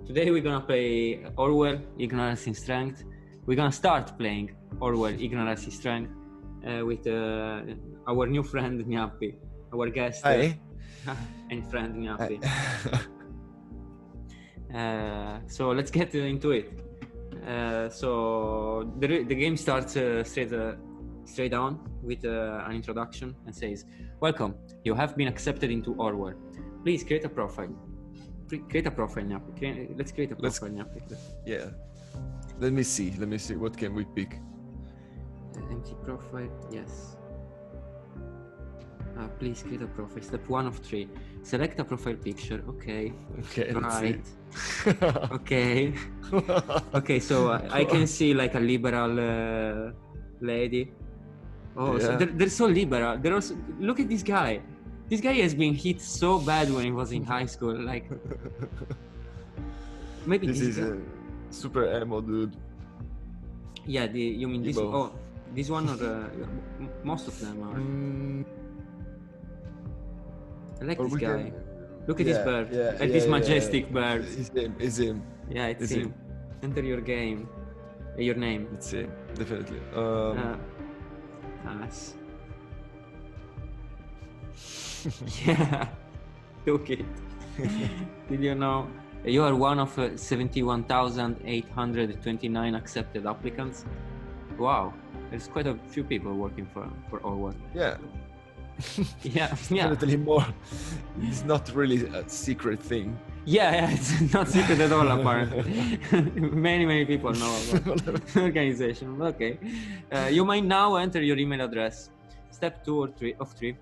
Today we're gonna play Orwell, Ignorance in Strength. We're gonna start playing Orwell, Ignorance in Strength with our new friend Gnappi, our guest and friend Gnappi. So let's get into it. So the game starts straight on with an introduction and says, "Welcome. You have been accepted into Orwell. Please create a profile." Create a profile, Gnappi. Let's create a profile, Gnappi. Yeah. Let me see. What can we pick? Empty profile. Yes. Please create a profile. Step 1 of 3. Select a profile picture. Okay. Okay. Right. Okay. Okay. So I can see like a liberal lady. Oh, yeah. so they're so liberal. They're also, look at this guy. This guy has been hit so bad when he was in high school. Like, maybe this is a super emo dude. Yeah, you mean this? Oh, this one or most of them are. I like this guy. Look at this bird. At this majestic bird. It's him. Yeah, it's him. Enter your game. Your name. It's him, definitely. Ass. Yeah, took it. Did you know you are one of 71,829 accepted applicants? Wow, there's quite a few people working for Orwell. Yeah. yeah. Definitely more. It's not really a secret thing. Yeah, it's not secret at all, apparently. many people know about the organization. Okay. You might now enter your email address. Step 2 or 3 of 3.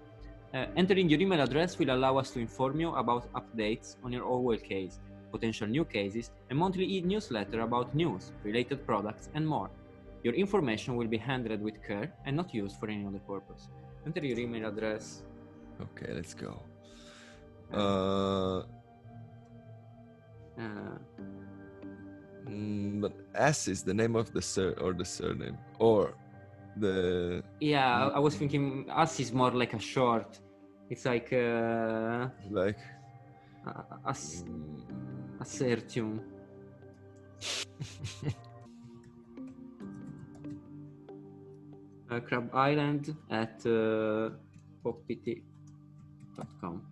Entering your email address will allow us to inform you about updates on your Orwell case, potential new cases, a monthly e-newsletter about news, related products, and more. Your information will be handled with care and not used for any other purpose. Enter your email address. Okay, let's go. But S is the name of the surname, or the... Yeah, I was thinking us is more like a short. It's like assertium. Crab Island at poppity.com.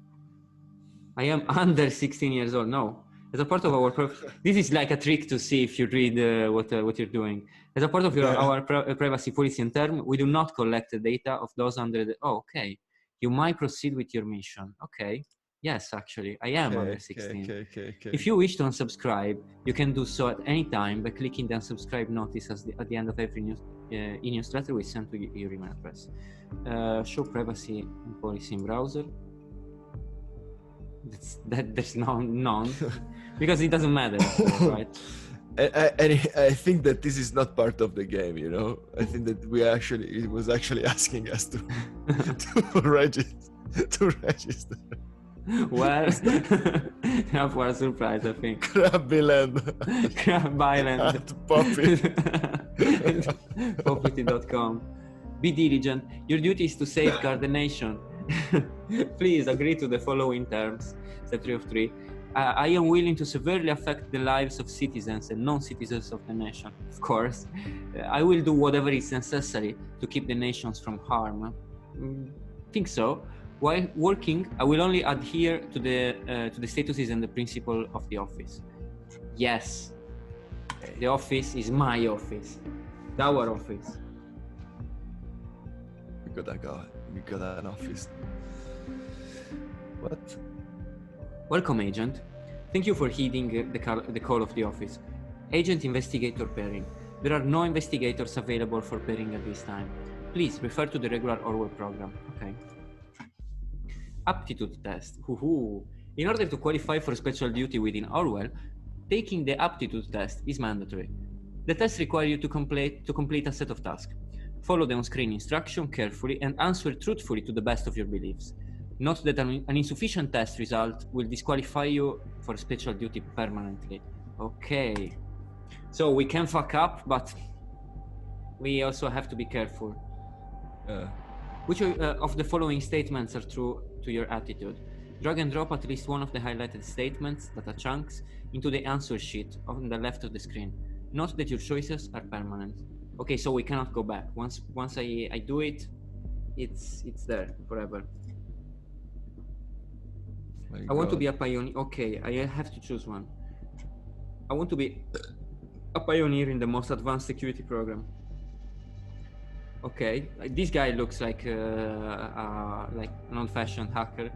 I am under 16 years old. No. As a part of our this is like a trick to see if you read what you're doing. As a part of our privacy policy and term, we do not collect the data of those under the... Oh, okay. You might proceed with your mission. Okay. Yes, actually, I am under 16. Okay. If you wish to unsubscribe, you can do so at any time by clicking the unsubscribe notice at the end of every e-newsletter we send to your email address. Show privacy and policy in browser. There's none because it doesn't matter, right? I think that this is not part of the game, you know. I think that it was actually asking us to register. Well, now for a surprise, I think. Crab Island. At poppity.com. Be diligent. Your duty is to safeguard the nation. Please agree to the following terms. Step 3 of 3. I am willing to severely affect the lives of citizens and non-citizens of the nation. Of course, I will do whatever is necessary to keep the nations from harm. Think so. While working, I will only adhere to the statuses and the principle of the office. Yes, the office is my office, our office. We got an office. What? Welcome, Agent. Thank you for heeding the call of the office. Agent Investigator Pairing. There are no investigators available for pairing at this time. Please refer to the regular Orwell program. Okay. Aptitude test. In order to qualify for special duty within Orwell, taking the aptitude test is mandatory. The test requires you to complete a set of tasks. Follow the on-screen instruction carefully and answer truthfully to the best of your beliefs. Note that an insufficient test result will disqualify you for special duty permanently. Okay. So we can fuck up, but we also have to be careful. Which of the following statements are true to your attitude? Drag and drop at least one of the highlighted statements, data chunks, into the answer sheet on the left of the screen. Note that your choices are permanent. Okay, so we cannot go back. Once I do it, it's there forever. I want to be a pioneer. Okay, I have to choose one. I want to be a pioneer in the most advanced security program. Okay, this guy looks like an old-fashioned hacker.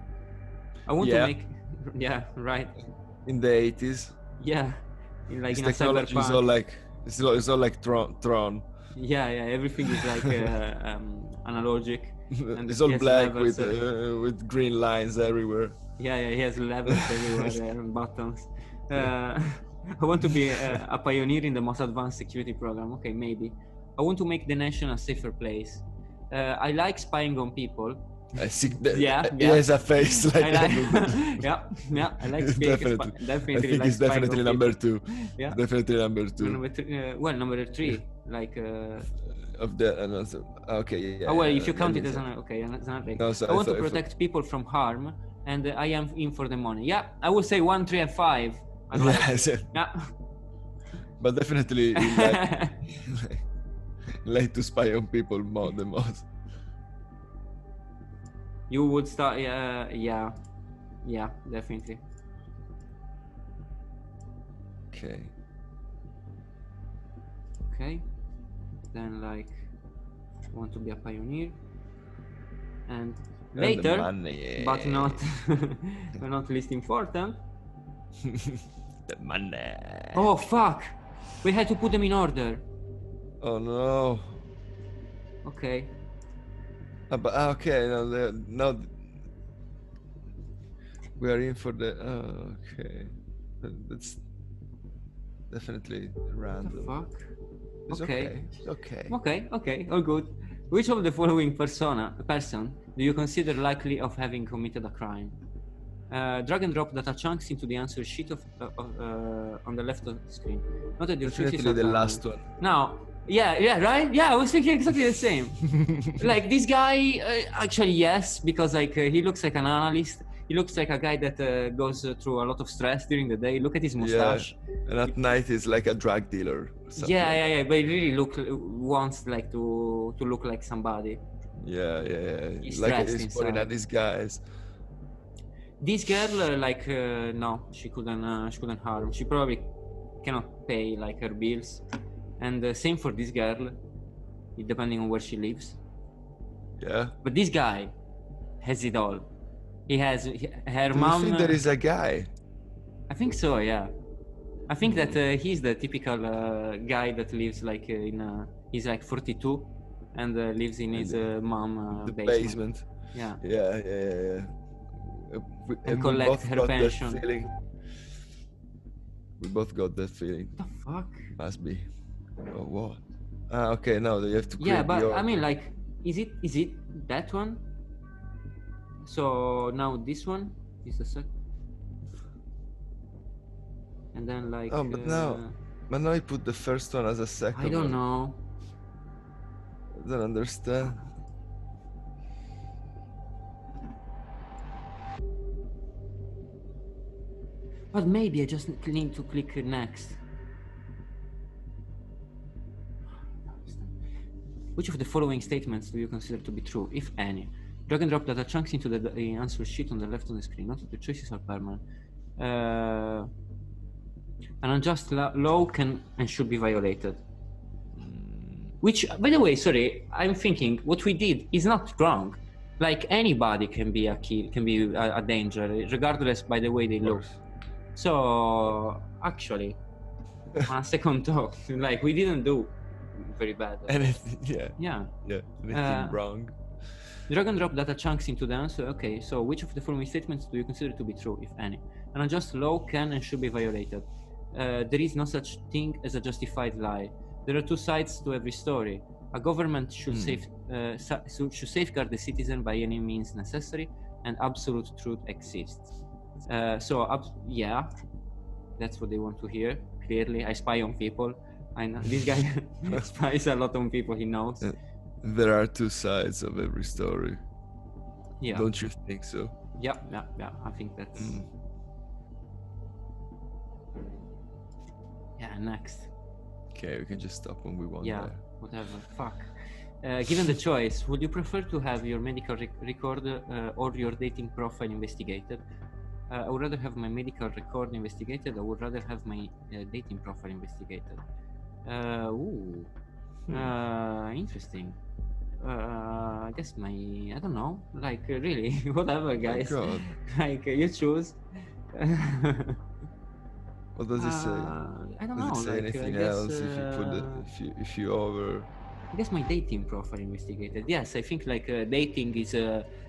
I want to make, yeah, right. In the 80s. Yeah, His technology is all like it's all like Tron. Yeah, everything is like analogic. And it's all black with green lines everywhere. Yeah, he has levels everywhere and buttons. I want to be a pioneer in the most advanced security program. Okay, maybe. I want to make the nation a safer place. I like spying on people. I see that. He has a face like that. I like spying. Definitely. I think it's definitely number 2. Yeah. Definitely number 2. Number 3, like. Of the okay. Yeah. Oh well, if you count it as an no, so I want to protect people from harm, and I am in for the money. Yeah, I would say 1, 3, and 5. Yeah. But definitely like to spy on people more the most. You would start, yeah, definitely. Okay. Then like, want to be a pioneer, and later, but not not least important. The money. Oh fuck! We had to put them in order. Oh no. Okay. But okay, now we are in for the. Okay, that's definitely random. What the fuck? It's Okay. All good. Which of the following person do you consider likely of having committed a crime? Drag and drop data chunks into the answer sheet on the left of the screen. Not that your choices are the last one. Now, yeah, right? Yeah, I was thinking exactly the same. Like this guy, actually yes, because like he looks like an analyst. He looks like a guy that goes through a lot of stress during the day. Look at his mustache. Yeah. And at night he's like a drug dealer. Yeah. But he really wants like to look like somebody. Yeah. He's like he's putting at these guys. This girl, no, she couldn't harm. She probably cannot pay like her bills, and same for this girl, depending on where she lives. Yeah. But this guy has it all. He has her mom. Do you think there is a guy? I think so. Yeah. I think that he's the typical guy that lives like he's like 42 and lives in his mom basement. Yeah. And collect her pension. We both got that feeling. What the fuck? Must be. Oh, what? Okay, now you have to. Yeah, but I mean, like, is it that one? So now this one is the second. And then like. Oh, but now I put the first one as a second. I don't know. I don't understand. But maybe I just need to click next. Which of the following statements do you consider to be true, if any? Drag and drop data chunks into the answer sheet on the left of the screen. Not that the choices are permanent. An unjust law can and should be violated. Which, by the way, sorry, I'm thinking what we did is not wrong. Like anybody can be a danger, regardless by the way they look. So actually, on a second thought, like we didn't do very bad. Anything wrong. Drag and drop data chunks into the answer. Okay, so which of the following statements do you consider to be true, if any? An unjust law can and should be violated. There is no such thing as a justified lie. There are two sides to every story. A government should safeguard the citizen by any means necessary, and absolute truth exists. Yeah, that's what they want to hear. Clearly, I spy on people. I know this guy spies a lot on people he knows. There are two sides of every story. Yeah. Don't you think so? Yeah. I think that's. Yeah. Next. Okay, we can just stop when we want. Yeah. There. Whatever. Fuck. Given the choice, would you prefer to have your medical record or your dating profile investigated? I would rather have my medical record investigated. I would rather have my dating profile investigated. Interesting. I guess I don't know. Like really, whatever, guys. Oh God. Like you choose. What does it say? I don't Does know. it say Like, anything I guess, else if you put if you over? I guess my dating profile investigated. Yes, I think like dating is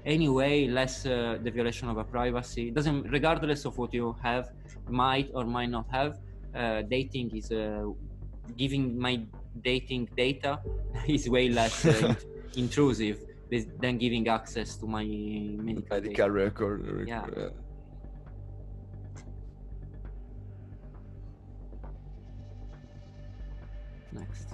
anyway less the violation of a privacy. Doesn't regardless of what you have, might or might not have. Dating is giving my dating data is way less intrusive than giving access to my medical data. record. Yeah. Next.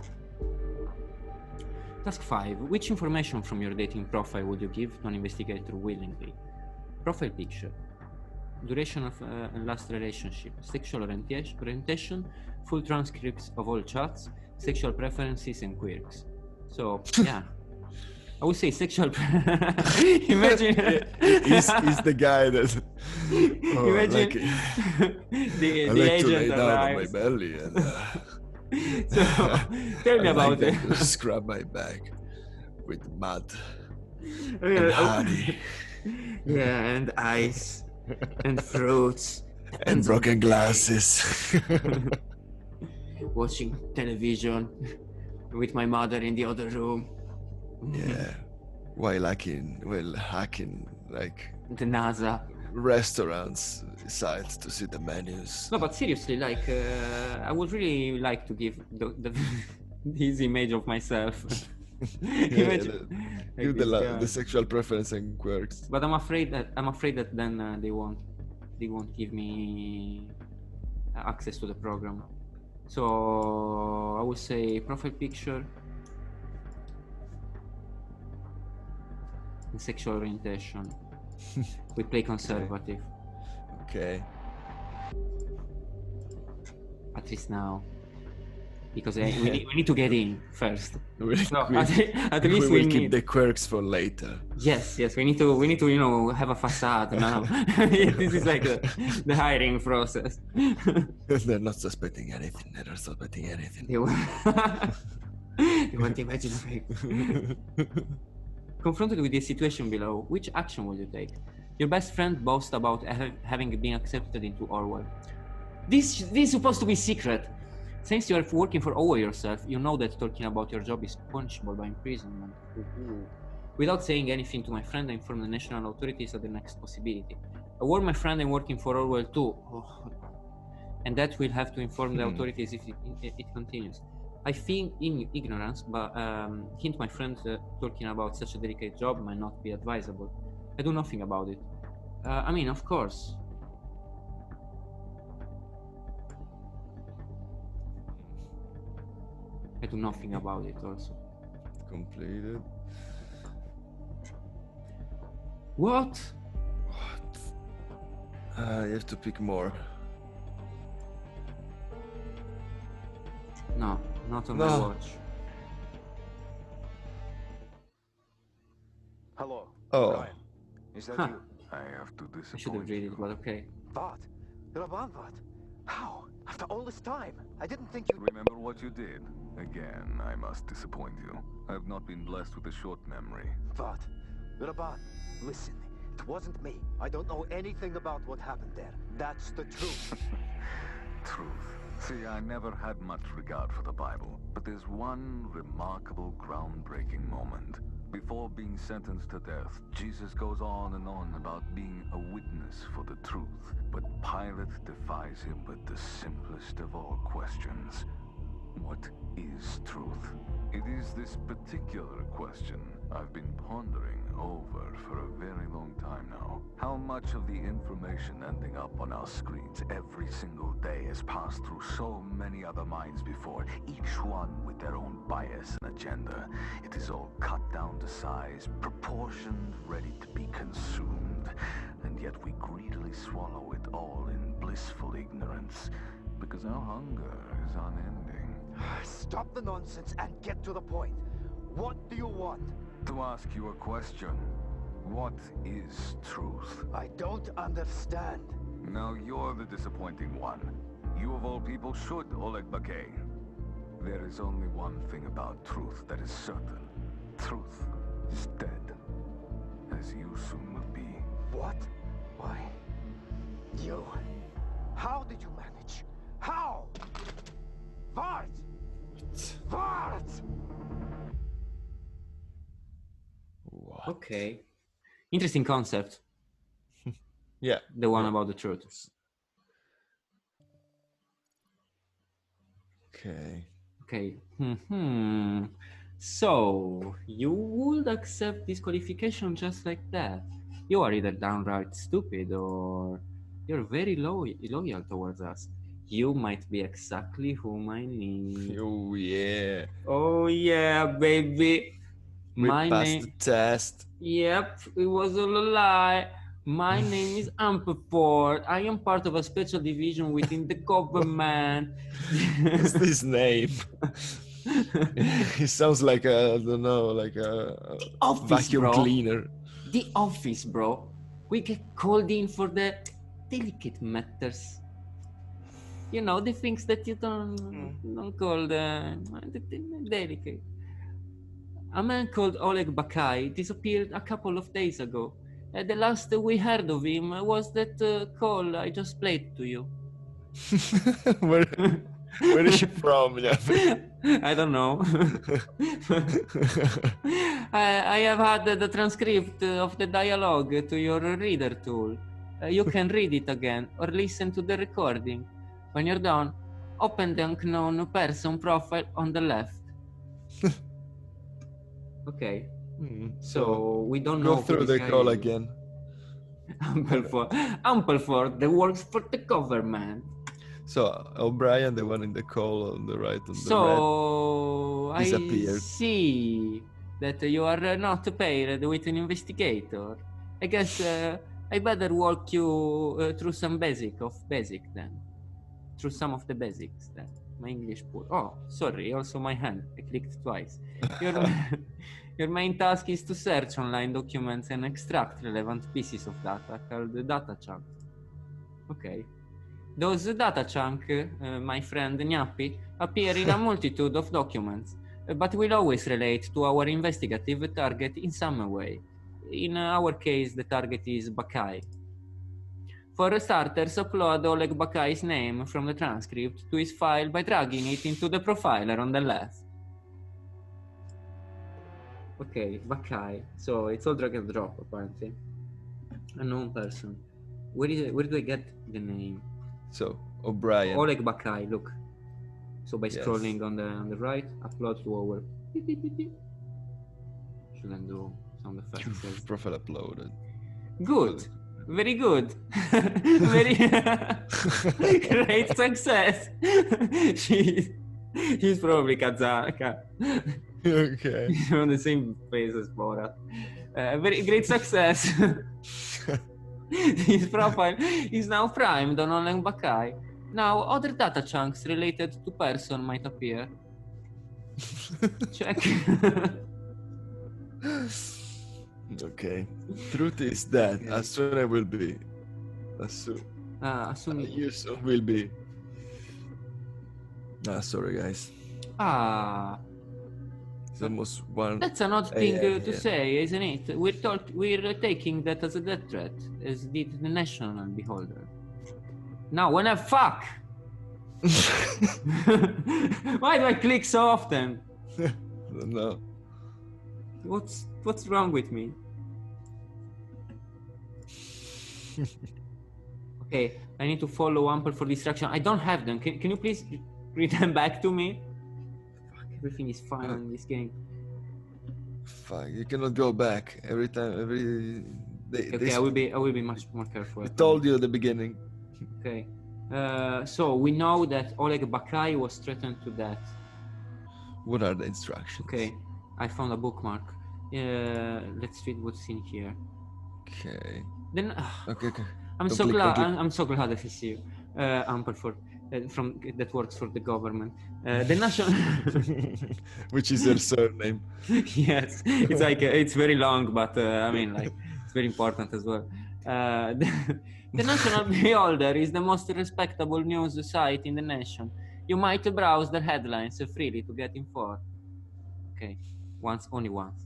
Task 5. Which information from your dating profile would you give to an investigator willingly? Profile picture. Duration of last relationship. Sexual orientation. Full transcripts of all chats. Sexual preferences and quirks. So, yeah. I would say sexual. Imagine. he's the guy that. Imagine the I like agent to lay down on my arrives. belly and. So, tell me I about like it. to scrub my back with mud and honey Yeah, and ice and fruits and broken glasses. Watching television with my mother in the other room. Yeah, while hacking like The NASA. restaurants sites to see the menus. No, but seriously, like I would really like to give this image of myself. Imagine, like Give this guy. the sexual preference and quirks. But I'm afraid that then they won't give me access to the program. So I would say profile picture and sexual orientation. We play conservative. Okay. At least now, because we need to get in first. At least we will need. keep the quirks for later. Yes, we need to have a facade now. This is like the hiring process. They're not suspecting anything. They're not suspecting anything. You want to imagine confronted with this situation below, which action will you take? Your best friend boasts about having been accepted into Orwell. This is supposed to be secret. Since you are working for Orwell yourself, you know that talking about your job is punishable by imprisonment. Without saying anything to my friend, I inform the national authorities of the next possibility. I warn my friend I'm working for Orwell too. And that will have to inform the authorities if it continues. I feel in ignorance, but hint my friend talking about such a delicate job might not be advisable. I do nothing about it. I mean, of course. I do nothing about it also. Completed. What? You have to pick more. No, not on my watch. Hello. Oh. Ryan. Is that you? I have to disappoint I should have read it, but okay. What? Raban, what? How? After all this time? I didn't think you... Remember what you did? Again, I must disappoint you. I have not been blessed with a short memory. What? Raban, listen. It wasn't me. I don't know anything about what happened there. That's the truth. Truth. See, I never had much regard for the Bible, but there's one remarkable, groundbreaking moment. Before being sentenced to death, Jesus goes on and on about being a witness for the truth. But Pilate defies him with the simplest of all questions. What is truth? It is this particular question I've been pondering over for a very long time now. How much of the information ending up on our screens every single day has passed through so many other minds before, each one with their own bias and agenda. It is all cut down to size, proportioned, ready to be consumed. happened, and yet we greedily swallow it all in blissful ignorance, because our hunger is unending. Stop the nonsense and get to the point. What do you want? To ask you a question. What is truth? I don't understand. Now you're the disappointing one. You of all people should, Oleg Bakay. There is only one thing about truth that is certain. Truth is dead. As you soon will be. What? Why? You? How did you manage? How? Vart! Vart! What? Okay. Interesting concept. Yeah. The one about the truth. Okay. Okay. So, you would accept disqualification just like that? You are either downright stupid or you're very loyal towards us. You might be exactly whom I need. Oh yeah. Oh yeah, baby. We My passed name. the test. Yep, it was all a lie. My name is Amperford. I am part of a special division within the government. What's this name? It sounds like a, I don't know, like a Office, vacuum bro. cleaner. The office, bro. We get called in for the delicate matters. You know, the things that you don't call the delicate. A man called Oleg Bakay disappeared a couple of days ago. The last we heard of him was that call I just played to you. where is she from? Yeah. I don't know. I have had the transcript of the dialogue to your reader tool. You can read it again or listen to the recording. When you're done, open the unknown person profile on the left. Okay. So we don't know. Go through the call again. Ampleford, that works for the government. So O'Brien, the one in the call on the right, on So the red, disappeared. I see that you are not paired with an investigator. I guess I better walk you through some basic then. Through some of the basics then. My English poor. Oh, sorry. Also my hand. I clicked twice. Your main task is to search online documents and extract relevant pieces of data called data chunks. Okay. Those data chunks, my friend Gnappi, appear in a multitude of documents, but will always relate to our investigative target in some way. In our case, the target is Bakay. For starters, upload Oleg Bakay's name from the transcript to his file by dragging it into the profiler on the left. Okay, Bakay. So it's all drag and drop, apparently. Unknown person. Where do I get the name? So O'Brien. Oleg Bakay, look. So by scrolling on the right, upload to our. Shouldn't do sound effects. Profile uploaded. Good. Very good. Very great success. He's probably Kazaka. Okay. He's from the same place as Borat. Very great success. His profile is now primed on Oleg Bakay. Now, other data chunks related to person might appear. Check. Okay. Truth is that as soon I will be. As soon. You soon will be. Sorry guys. It's almost one. That's an odd thing to say, isn't it? We're taking that as a death threat, as did the National Beholder. Now, when I fuck! Why do I click so often? I don't know. What's wrong with me? Okay, I need to follow Ample for distraction. I don't have them. Can you please read them back to me? Fuck, everything is fine in this game. Fuck, you cannot go back every time. Okay, I will be much more careful. I told you at the beginning. Okay. So we know that Oleg Bakay was threatened to death. What are the instructions? Okay, I found a bookmark. Let's read what's in here. Okay. Then Okay. I'm so glad. I'm so glad that I see you, Amper, from that works for the government. The national, which is your surname. Yes, it's like it's very long, but I mean, like it's very important as well. The National Beholder is the most respectable news site in the nation. You might browse the headlines freely to get informed. Okay, only once.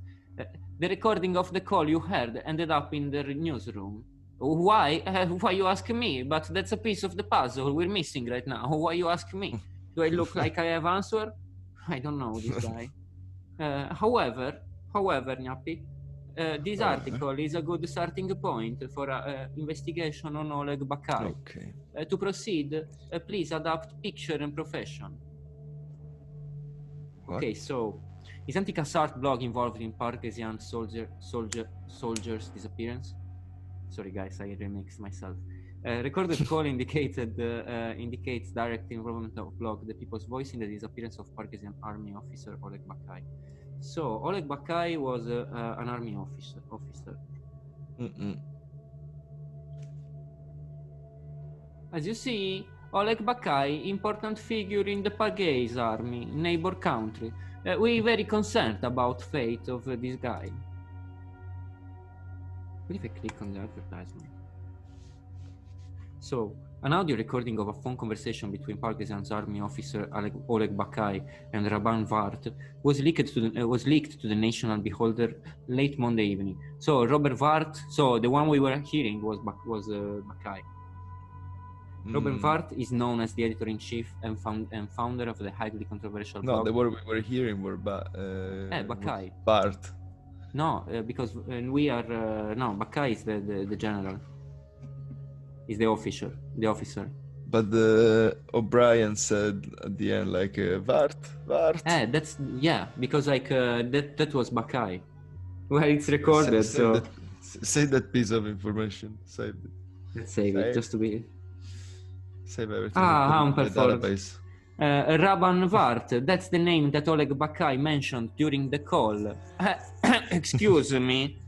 The recording of the call you heard ended up in the newsroom. Why? Why you ask me? But that's a piece of the puzzle we're missing right now. Why you ask me? Do I look like I have answer? I don't know this guy. However, Nyapi, this article is a good starting point for an investigation on Oleg Bakai. Okay. To proceed, please adapt picture and profession. What? Okay, so is anti-Cassart blog involved in Parkesian soldier's disappearance? Sorry guys, I remixed myself. Recorded call indicates direct involvement of blog, the people's voice in the disappearance of Parkesian army officer Oleg Bakai. So Oleg Bakai was an army officer. As you see, Oleg Bakai, important figure in the Pargese army, neighbor country. We very concerned about fate of this guy. What if I click on the advertisement? So, an audio recording of a phone conversation between Pargesian's army officer Oleg Bakai and Raban Vart was leaked to the National Beholder late Monday evening. So Robert Vart, so the one we were hearing was Bakai. Robert Vart is known as the editor-in-chief and founder of the highly controversial blog. No, the word we were hearing were Bakai. Bart. No, because we are Bakai is the general. Is the officer. But O'Brien said at the end, like, Vart. Because like that was Bakai. Well, it's recorded, Save that piece of information. Save it. Let's save it, just to be... Save everything. Database. Raban Vart, that's the name that Oleg Bakai mentioned during the call. Excuse me.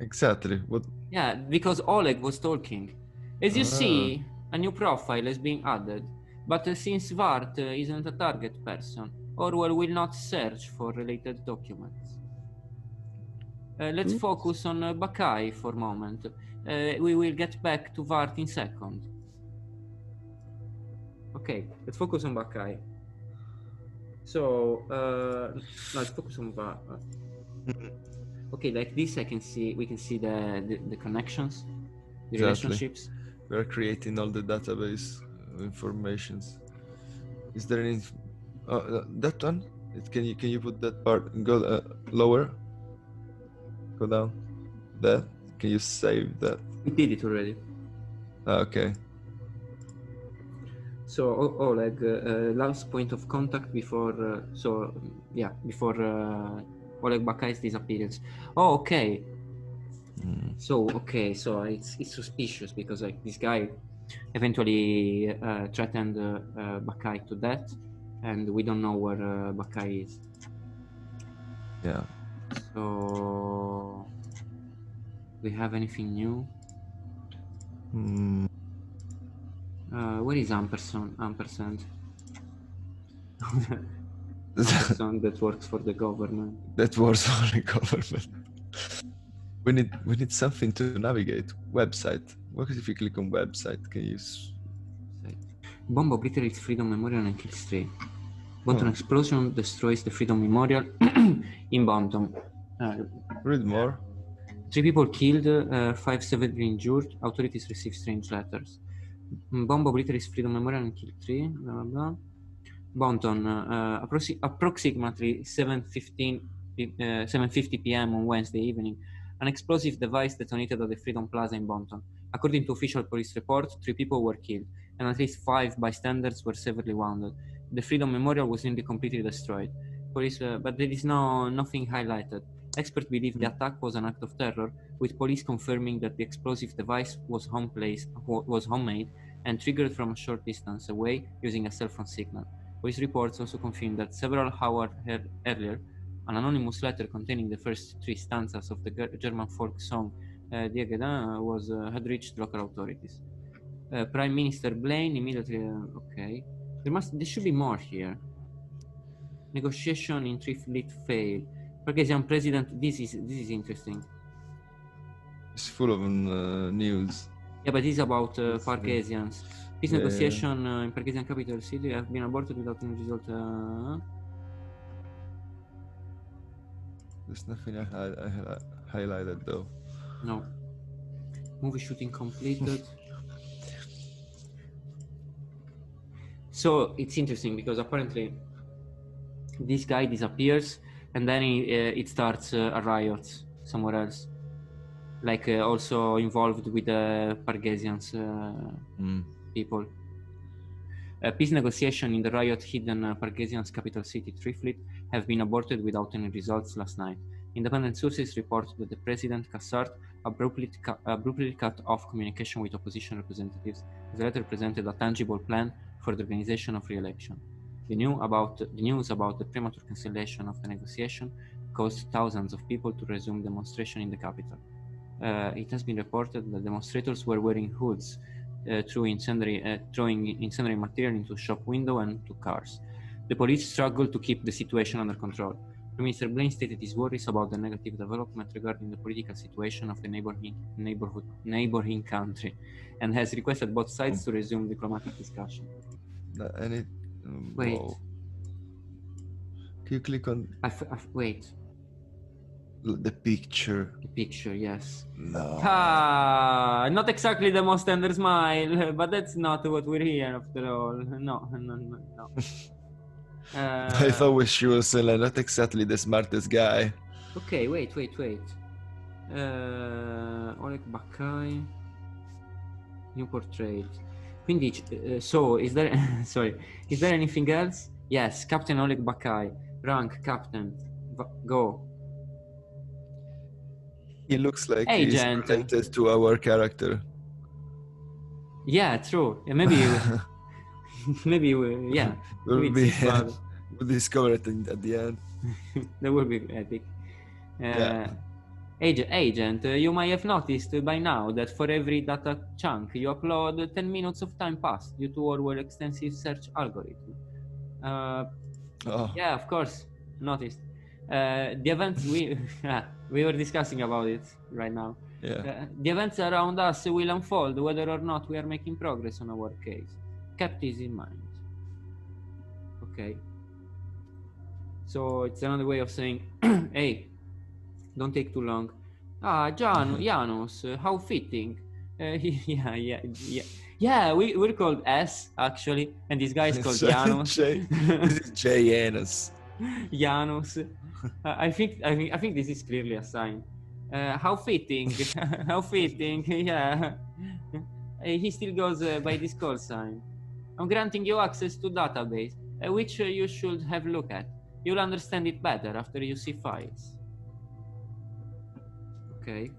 Exactly. What? Yeah, because Oleg was talking. As you see, a new profile is being added. But since Vart isn't a target person, Orwell will not search for related documents. Let's focus on Bakai for a moment. We will get back to Vart in a second. Okay, let's focus on Bakai. So, let's focus on Vart. Okay, like this we can see the connections, the relationships. We are creating all the database informations. Is there any... that one? Can you put that part? Go lower. Go down. That. Can you save that? We did it already. Okay. So Oleg, last point of contact before Oleg Bakai's disappearance. Oh, okay. So it's suspicious because like this guy eventually threatened Bakai to death, and we don't know where Bakai is. Yeah. So, do we have anything new? Where is ampersand? Ampersand that works for the government. That works for the government. We need something to navigate. Website. What if you click on website? Can you? Bomb obliterates Freedom Memorial and kills 3. Bonton explosion destroys the Freedom Memorial in Bonton. Read more. 3 people killed, 5 severely injured. Authorities received strange letters. Bomb obliterates Freedom Memorial and killed 3. Blah, blah, blah. Bonton, approximately 7:50 p.m. on Wednesday evening, an explosive device detonated at the Freedom Plaza in Bonton. According to official police report, 3 people were killed, and at least 5 bystanders were severely wounded. The Freedom Memorial was nearly completely destroyed. Police, but there is nothing highlighted. Experts believe the attack was an act of terror, with police confirming that the explosive device was homemade and triggered from a short distance away using a cell phone signal. Police reports also confirmed that several hours earlier, an anonymous letter containing the first 3 stanzas of the German folk song was had reached local authorities. Prime Minister Blaine immediately. Okay, there should be more here. Negotiation in Trifleet failed. Parkesian president. This is interesting. It's full of news. Yeah, but it's about It's, Parkesians. Peace yeah, negotiation in Parkesian capital city have been aborted without any result. There's nothing I highlighted though. No. Movie shooting completed. So it's interesting because apparently this guy disappears and then it starts a riot somewhere else. Like also involved with the Pargesians people. Peace negotiation in the riot-hidden Pargesians capital city, Trifleet, have been aborted without any results last night. Independent sources report that the president, Cassart, abruptly cut off communication with opposition representatives. The letter presented a tangible plan for the organization of re-election. The news about the premature cancellation of the negotiation caused thousands of people to resume demonstration in the capital. It has been reported that demonstrators were wearing hoods, throwing incendiary material into shop window and to cars. The police struggled to keep the situation under control. Prime Minister Blaine stated his worries about the negative development regarding the political situation of the neighboring country, and has requested both sides to resume diplomatic discussion. Wait. Whoa. Can you click on? Wait. The picture. The picture, yes. No. Not exactly the most tender smile, but that's not what we're here after all. No. I thought she was not exactly the smartest guy. Okay, wait. Oleg Bakai. New portrait. Quindi, so is there? Sorry, is there anything else? Yes, Captain Oleg Bakai. Rank Captain. Go. He looks like Agent. he's related to our character. Yeah, true. Yeah, maybe We'll discover it at the end. That would be epic. Yeah. Agent, you might have noticed by now that for every data chunk you upload, 10 minutes of time passed due to Orwell extensive search algorithm. Yeah, of course, noticed. The events we were discussing about it right now. Yeah. The events around us will unfold whether or not we are making progress on our case. Kept this in mind. Okay. So it's another way of saying, hey, don't take too long. Janus, how fitting. Yeah, we're called S actually, and this guy is called Janus. This is Janus. Janus. I think this is clearly a sign. How fitting. How fitting. Yeah. He still goes by this call sign. I'm granting you access to database, which you should have a look at. You'll understand it better after you see files. Okay.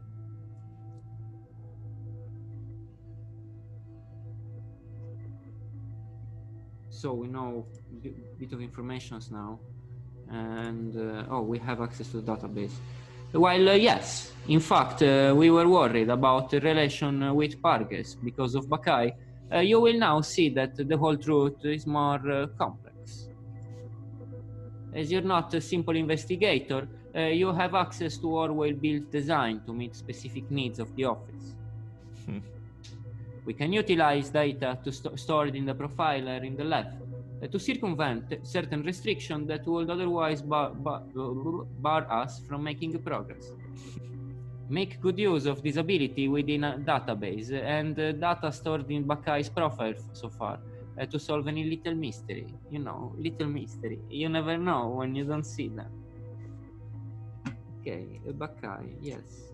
So we know a bit of information now, and we have access to the database. While yes, in fact, we were worried about the relation with Parges because of Bakai, you will now see that the whole truth is more complex. As you're not a simple investigator, you have access to Orwell-built design to meet specific needs of the office. We can utilize data stored in the profiler in the lab to circumvent certain restrictions that would otherwise bar us from making progress. Make good use of this ability within a database and data stored in Bakai's profile so far to solve any little mystery. You know, little mystery. You never know when you don't see them. Okay, Bakai, yes.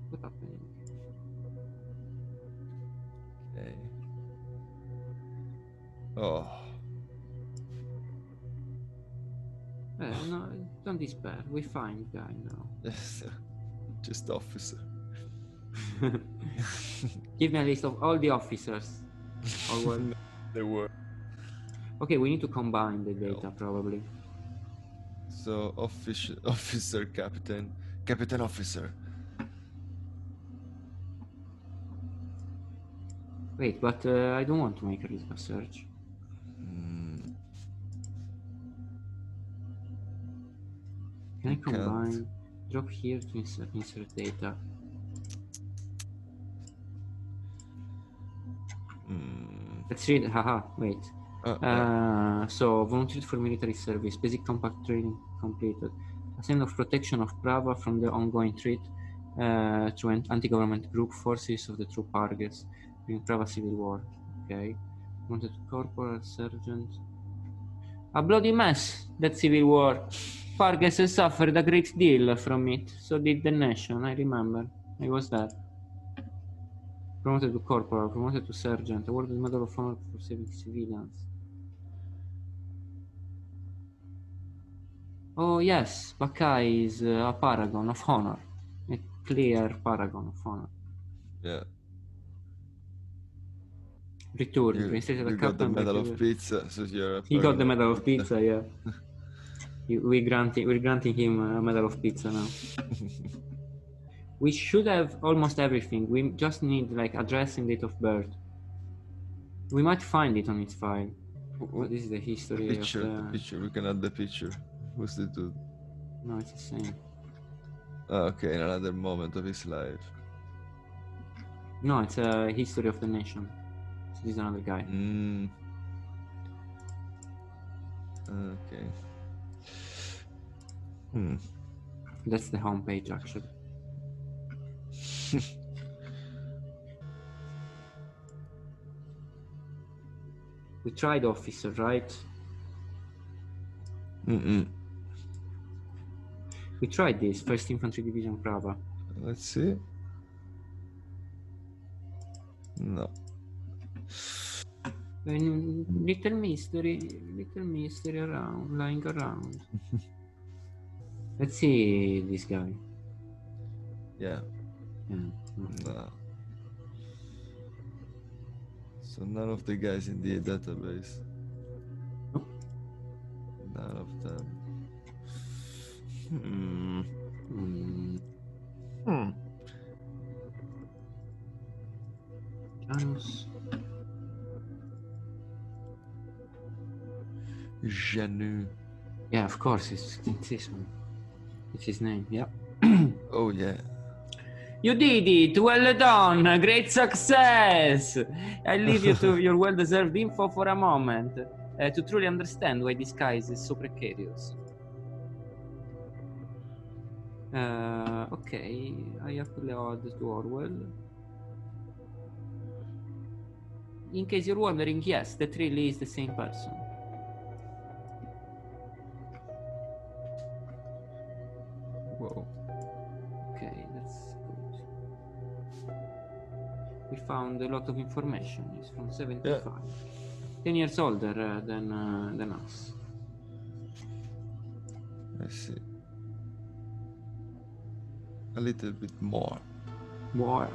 What happened? Okay. Oh. No, don't despair. We find guy now. Yes. Just officer. Give me a list of all the officers. There were. Okay, we need to combine the data probably. So officer, captain officer. Wait, but I don't want to make a search. Can I You can't. combine? Drop here to insert data. Let's read. Haha. Wait. So volunteered for military service. Basic compact training completed. Assignment of protection of Prava from the ongoing threat to anti-government group forces of the true Parges during Prava civil war. Okay. Wanted corporal sergeant. A bloody mess, that civil war. Parges has suffered a great deal from it. So did the nation, I remember. I was there. Promoted to corporal, promoted to sergeant, awarded Medal of Honor for saving civilians. Oh yes, Bakai is a paragon of honor. A clear paragon of honor. Yeah. Returned, You reinstated a got the captain. Medal of Pizza, so you're. He got the Medal of Pizza, yeah. We're granting him a Medal of Pizza now. We should have almost everything. We just need like address and date of birth. We might find it on its file. This is the history Picture, of the picture. We can add the picture. Who's the dude? No, it's the same. Okay, in another moment of his life. No, it's a history of the nation. So this is another guy. Okay. That's the homepage actually. We tried officer, right? We tried this, 1st Infantry Division Prava. Let's see. No. Little mystery around, lying around. Let's see this guy. Yeah. No. So none of the guys in the database. Nope. None of them. Janus. Janu. Yeah, of course, it's this one. It's his name, yeah. Oh yeah. You did it! Well done! Great success! I leave you to your well-deserved info for a moment to truly understand why this guy is so precarious. Okay, I upload to Orwell. In case you're wondering, yes, that really is the same person. Whoa. Okay, that's good. We found a lot of information. He's from 75. Yeah. 10 years older than us. I see. A little bit more. More.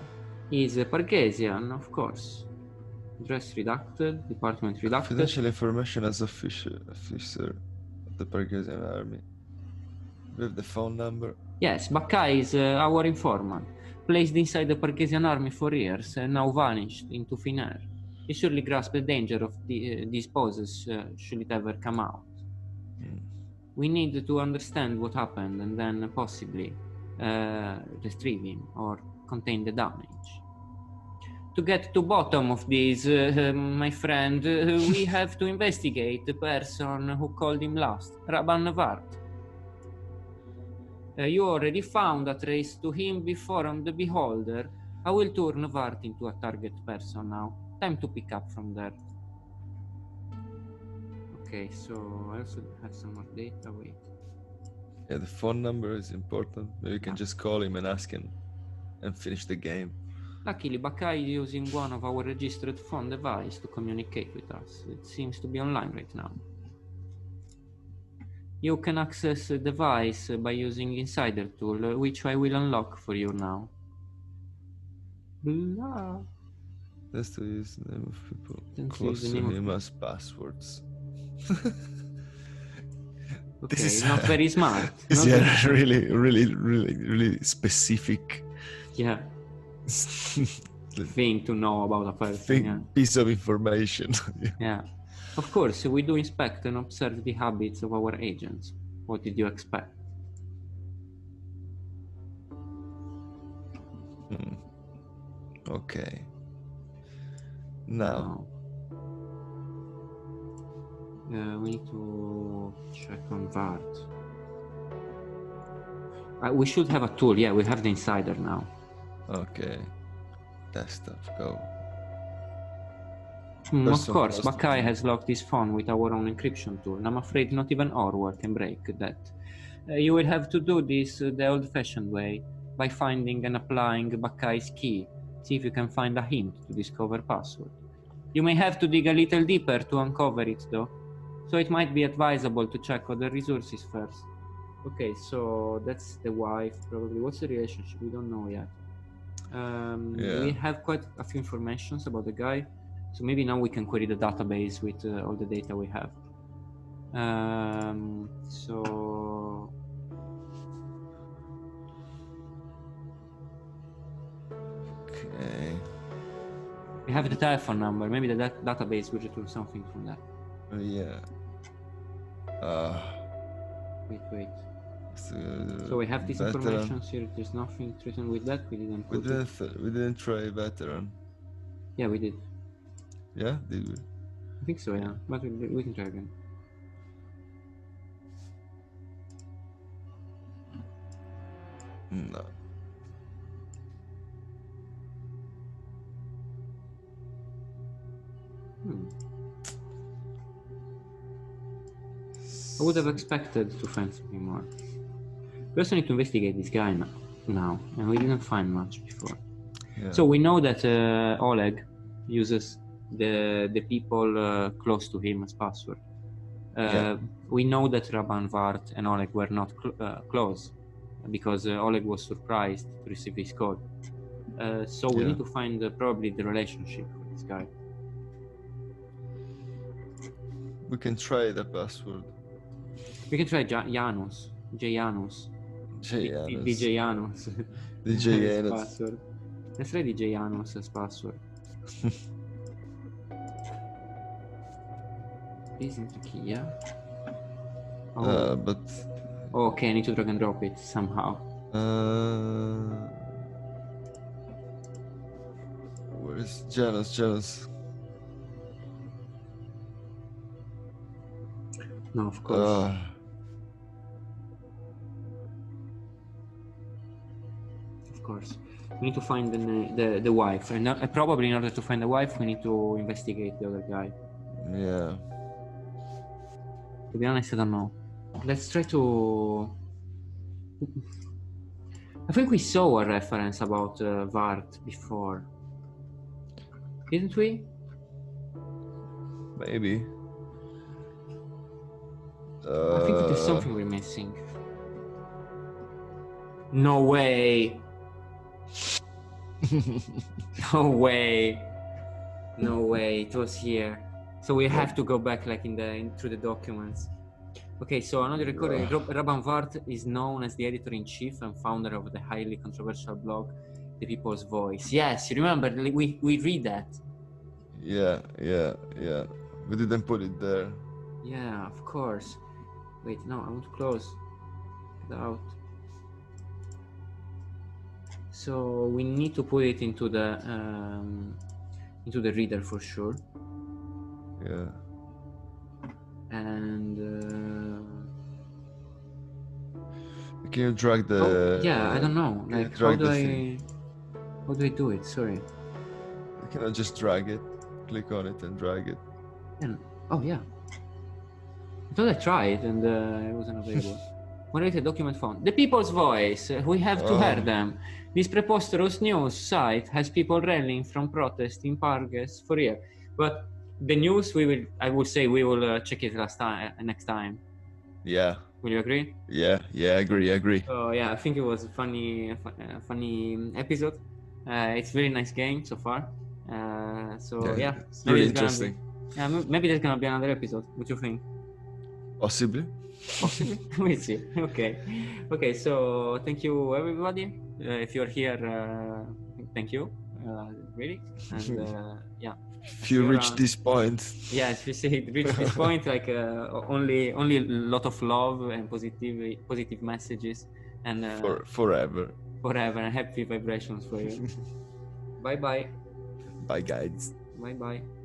He's a Pargesian, of course. Dress redacted, department redacted. Confidential information as officer of the Pargesian army. We have the phone number. Yes, Bakai is our informant. Placed inside the Pargesian army for years and now vanished into thin air. He surely grasped the danger of these poses should it ever come out. We need to understand what happened and then possibly retrieve him or contain the damage. To get to bottom of this, my friend, we have to investigate the person who called him last, Rabban Vart. You already found a trace to him before on the Beholder. I will turn Vart into a target person now. Time to pick up from there. Okay, so I also have some more data. Wait. Yeah, the phone number is important. Maybe you can just call him and ask him and finish the game. Luckily, Bakai is using one of our registered phone devices to communicate with us. It seems to be online right now. You can access the device by using Insider tool, which I will unlock for you now. Blah. That's to use the name of people close to him as passwords. Okay, this is not very smart. Yeah, really specific. Yeah. thing to know about a person. piece of information. Yeah. Of course, we do inspect and observe the habits of our agents. What did you expect? Okay. Now. We need to check on that. We should have a tool. Yeah, we have the insider now. Okay. Desktop, go. Of course, Mackay has locked his phone with our own encryption tool, and I'm afraid not even Orwell can break that. You will have to do this the old-fashioned way, by finding and applying Mackay's key. See if you can find a hint to discover password. You may have to dig a little deeper to uncover it, though, so it might be advisable to check other resources first. Okay, so that's the wife, probably. What's the relationship? We don't know yet. We have quite a few informations about the guy, so maybe now we can query the database with all the data we have. So okay, we have the telephone number. Maybe the database will return something from that. Yeah. Wait. So we have this veteran. information here. There's nothing written with that. We didn't put it. We didn't try veteran. Yeah, we did. Yeah, did we? I think so, yeah. But we can try again. No. I would have expected to find something more. We also need to investigate this guy now, and we didn't find much before. Yeah. So we know that Oleg uses the people close to him as password. We know that Raban Vart and Oleg were not close, because Oleg was surprised to receive his call. So we need to find probably the relationship with this guy. We can try the password. We can try Janus. DJ Janus. DJ Janus. Password. Let's try DJ Janus as password. Isn't the key, yeah? But... Okay, I need to drag and drop it somehow. Where is Janus? No, of course. Of course. We need to find the wife. And probably in order to find the wife, we need to investigate the other guy. Yeah. To be honest, I don't know. Let's try to... I think we saw a reference about Vart before. Didn't we? Maybe. I think there's something we're missing. No way. No way. It was here. So we have to go back like through the documents. Okay, so another recording. Raban Vart is known as the editor-in-chief and founder of the highly controversial blog The People's Voice. Yes, you remember, we read that. Yeah. We didn't put it there. Yeah, of course. Wait, no, I want to close it out. So we need to put it into the reader for sure. Yeah. And can you drag the? I don't know. Like, how do I do it? Sorry. You cannot just drag it. Click on it and drag it. Oh yeah. I thought I tried and it wasn't available. Moderated document found. The People's Voice. We have to hear them. This preposterous news site has people rallying from protest in Parges for years. But the news, I would say we will check it next time. Yeah. Will you agree? Yeah, agree. So yeah, I think it was a funny episode. It's a very nice game so far. It's very interesting. Maybe there's gonna be another episode. What do you think? Possibly. We'll see. Okay. So thank you, everybody. If you're here, thank you. really. And yeah. If you reach this point, Yeah, if you say reach this point, like only a lot of love and positive messages, and forever. and happy vibrations for you. Bye bye. Bye, guys. Bye bye.